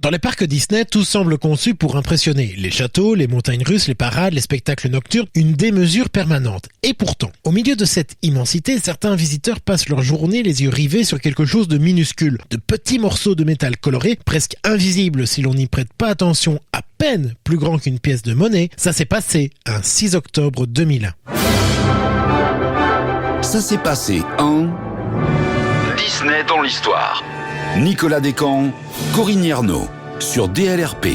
Dans les parcs Disney, tout semble conçu pour impressionner. Les châteaux, les montagnes russes, les parades, les spectacles nocturnes, une démesure permanente. Et pourtant, au milieu de cette immensité, certains visiteurs passent leur journée les yeux rivés sur quelque chose de minuscule. De petits morceaux de métal colorés, presque invisibles si l'on n'y prête pas attention, à peine plus grand qu'une pièce de monnaie. Ça s'est passé un 6 octobre 2001. Ça s'est passé en... Disney dans l'histoire. Nicolas Descamps, Corinne Yerno, sur DLRP.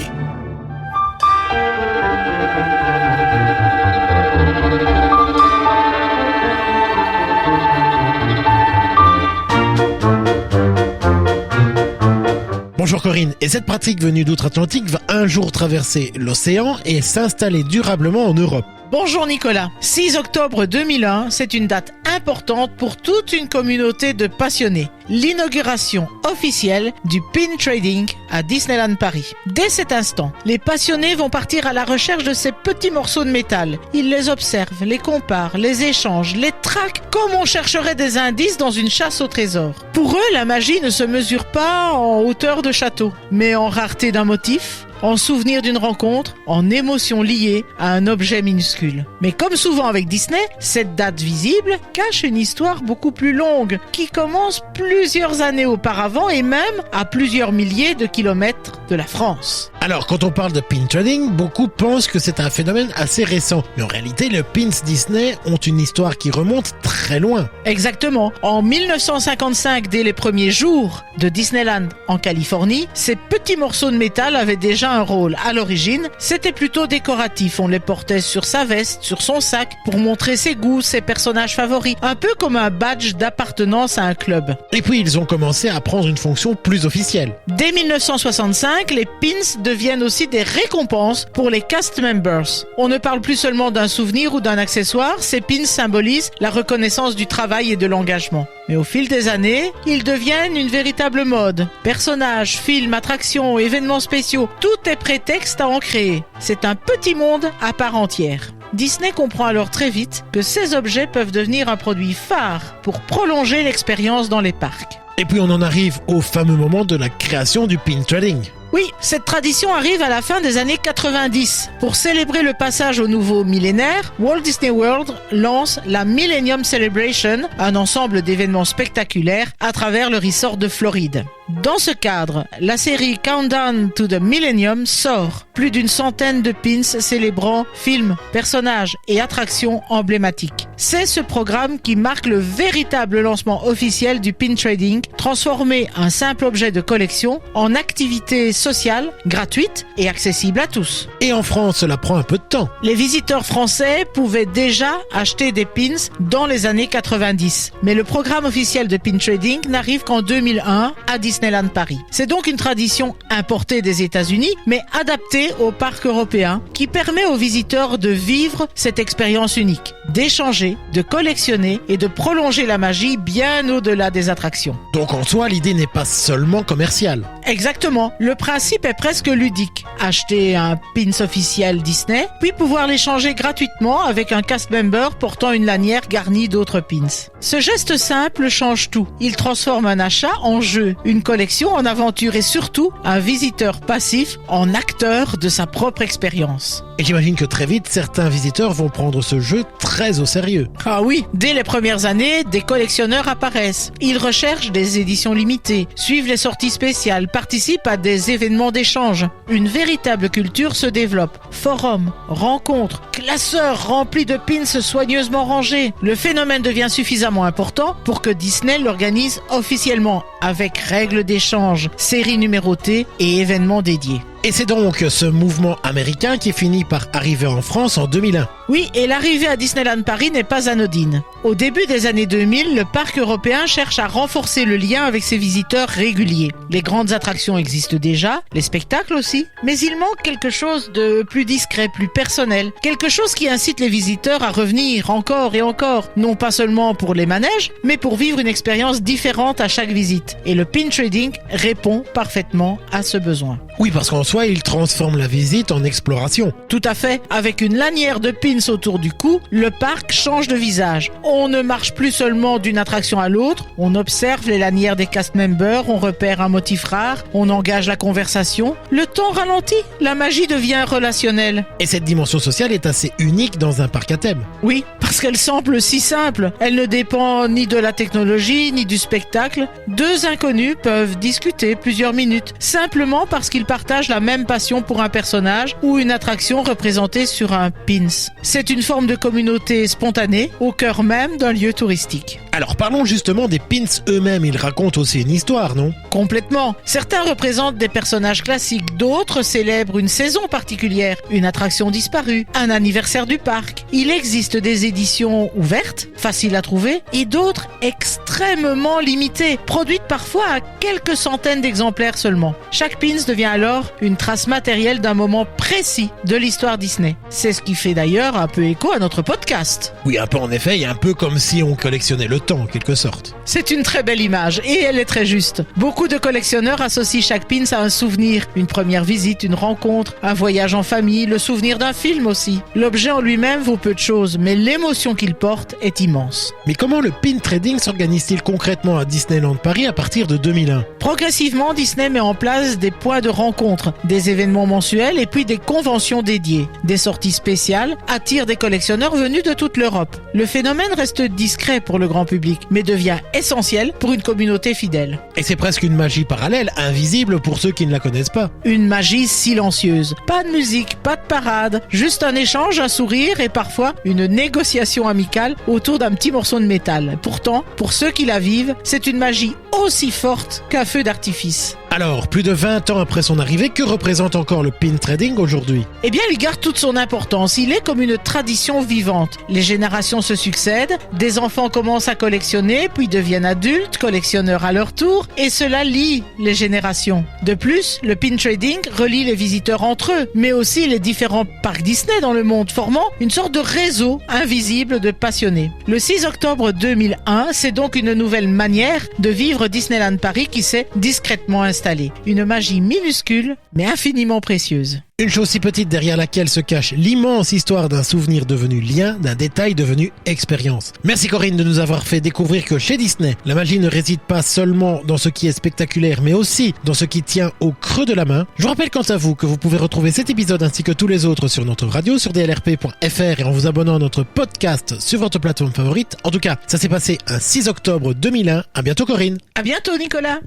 Bonjour Corinne, et cette pratique venue d'outre-Atlantique va un jour traverser l'océan et s'installer durablement en Europe. Bonjour Nicolas. 6 octobre 2001, c'est une date importante pour toute une communauté de passionnés. L'inauguration officielle du pin trading à Disneyland Paris. Dès cet instant, les passionnés vont partir à la recherche de ces petits morceaux de métal. Ils les observent, les comparent, les échangent, les traquent comme on chercherait des indices dans une chasse au trésor. Pour eux, la magie ne se mesure pas en hauteur de château, mais en rareté d'un motif, en souvenir d'une rencontre, en émotion liée à un objet minuscule. Mais comme souvent avec Disney, cette date visible cache une histoire beaucoup plus longue, qui commence plusieurs années auparavant et même à plusieurs milliers de kilomètres de la France. Alors, quand on parle de pin trading, beaucoup pensent que c'est un phénomène assez récent. Mais en réalité, les pins Disney ont une histoire qui remonte très loin. Exactement. En 1955, dès les premiers jours de Disneyland en Californie, ces petits morceaux de métal avaient déjà un rôle. À l'origine, c'était plutôt décoratif. On les portait sur sa veste, sur son sac, pour montrer ses goûts, ses personnages favoris. Un peu comme un badge d'appartenance à un club. Et puis, ils ont commencé à prendre une fonction plus officielle. Dès 1965, les pins deviennent aussi des récompenses pour les cast members. On ne parle plus seulement d'un souvenir ou d'un accessoire, ces pins symbolisent la reconnaissance du travail et de l'engagement. Mais au fil des années, ils deviennent une véritable mode. Personnages, films, attractions, événements spéciaux, tout est prétexte à en créer. C'est un petit monde à part entière. Disney comprend alors très vite que ces objets peuvent devenir un produit phare pour prolonger l'expérience dans les parcs. Et puis on en arrive au fameux moment de la création du pin trading. Oui, cette tradition arrive à la fin des années 90. Pour célébrer le passage au nouveau millénaire, Walt Disney World lance la Millennium Celebration, un ensemble d'événements spectaculaires à travers le resort de Floride. Dans ce cadre, la série Countdown to the Millennium sort. Plus d'une centaine de pins célébrant films, personnages et attractions emblématiques. C'est ce programme qui marque le véritable lancement officiel du pin trading, transformer un simple objet de collection en activité sociale, gratuite et accessible à tous. Et en France, cela prend un peu de temps. Les visiteurs français pouvaient déjà acheter des pins dans les années 90. Mais le programme officiel de pin trading n'arrive qu'en 2001 à Disneyland Paris. C'est donc une tradition importée des États-Unis, mais adaptée au parc européen, qui permet aux visiteurs de vivre cette expérience unique, d'échanger, de collectionner et de prolonger la magie bien au-delà des attractions. Donc en soi, l'idée n'est pas seulement commerciale. Exactement. Le principe est presque ludique. Acheter un pins officiel Disney, puis pouvoir l'échanger gratuitement avec un cast member portant une lanière garnie d'autres pins. Ce geste simple change tout. Il transforme un achat en jeu, une collection en aventure et surtout un visiteur passif en acteur de sa propre expérience. Et j'imagine que très vite, certains visiteurs vont prendre ce jeu très au sérieux. Ah oui, dès les premières années, des collectionneurs apparaissent. Ils recherchent des éditions limitées, suivent les sorties spéciales, participent à des événements d'échange. Une véritable culture se développe. Forums, rencontres, classeurs remplis de pins soigneusement rangés. Le phénomène devient suffisamment important pour que Disney l'organise officiellement, avec règles d'échange, séries numérotées et événements dédiés. Et c'est donc ce mouvement américain qui finit par arriver en France en 2001. Oui, et l'arrivée à Disneyland Paris n'est pas anodine. Au début des années 2000, le parc européen cherche à renforcer le lien avec ses visiteurs réguliers. Les grandes attractions existent déjà, les spectacles aussi, mais il manque quelque chose de plus discret, plus personnel. Quelque chose qui incite les visiteurs à revenir encore et encore, non pas seulement pour les manèges, mais pour vivre une expérience différente à chaque visite. Et le pin trading répond parfaitement à ce besoin. Oui, parce qu'en soit il transforme la visite en exploration. Tout à fait. Avec une lanière de pins autour du cou, le parc change de visage. On ne marche plus seulement d'une attraction à l'autre, on observe les lanières des cast members, on repère un motif rare, on engage la conversation. Le temps ralentit, la magie devient relationnelle. Et cette dimension sociale est assez unique dans un parc à thème. Oui, parce qu'elle semble si simple. Elle ne dépend ni de la technologie, ni du spectacle. Deux inconnus peuvent discuter plusieurs minutes, simplement parce qu'ils partagent la même passion pour un personnage ou une attraction représentée sur un pins. C'est une forme de communauté spontanée, au cœur même d'un lieu touristique. Alors parlons justement des pins eux-mêmes, ils racontent aussi une histoire, non ? Complètement. Certains représentent des personnages classiques, d'autres célèbrent une saison particulière, une attraction disparue, un anniversaire du parc. Il existe des éditions ouvertes, faciles à trouver, et d'autres extrêmement limitées, produites parfois à quelques centaines d'exemplaires seulement. Chaque pins devient alors une trace matérielle d'un moment précis de l'histoire Disney. C'est ce qui fait d'ailleurs un peu écho à notre podcast. Oui, un peu en effet, et un peu comme si on collectionnait le temps en quelque sorte. C'est une très belle image et elle est très juste. Beaucoup de collectionneurs associent chaque pins à un souvenir, une première visite, une rencontre, un voyage en famille, le souvenir d'un film aussi. L'objet en lui-même vaut peu de choses, mais l'émotion qu'il porte est immense. Mais comment le pin trading s'organise-t-il concrètement à Disneyland Paris à partir de 2001 ? Progressivement, Disney met en place des points de rencontre, des événements mensuels et puis des conventions dédiées. Des sorties spéciales attirent des collectionneurs venus de toute l'Europe. Le phénomène reste discret pour le grand public, mais devient essentiel pour une communauté fidèle. Et c'est presque une magie parallèle, invisible pour ceux qui ne la connaissent pas. Une magie silencieuse. Pas de musique, pas de parade, juste un échange, un sourire et parfois une négociation amicale autour d'un petit morceau de métal. Pourtant, pour ceux qui la vivent, c'est une magie aussi forte qu'un feu d'artifice. Alors, plus de 20 ans après son arrivée, que représente encore le pin trading aujourd'hui ? Eh bien, il garde toute son importance. Il est comme une tradition vivante. Les générations se succèdent, des enfants commencent à collectionner, puis deviennent adultes, collectionneurs à leur tour, et cela lie les générations. De plus, le pin trading relie les visiteurs entre eux, mais aussi les différents parcs Disney dans le monde, formant une sorte de réseau invisible de passionnés. Le 6 octobre 2001, c'est donc une nouvelle manière de vivre Disneyland Paris qui s'est discrètement installée. Une magie minuscule, mais infiniment précieuse. Une chose si petite derrière laquelle se cache l'immense histoire d'un souvenir devenu lien, d'un détail devenu expérience. Merci Corinne de nous avoir fait découvrir que chez Disney, la magie ne réside pas seulement dans ce qui est spectaculaire, mais aussi dans ce qui tient au creux de la main. Je vous rappelle quant à vous que vous pouvez retrouver cet épisode ainsi que tous les autres sur notre radio sur dlrp.fr et en vous abonnant à notre podcast sur votre plateforme favorite. En tout cas, ça s'est passé un 6 octobre 2001. À bientôt Corinne. À bientôt Nicolas.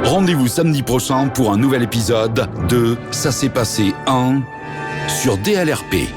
Rendez-vous samedi prochain pour un nouvel épisode de Ça s'est passé en sur DLRP.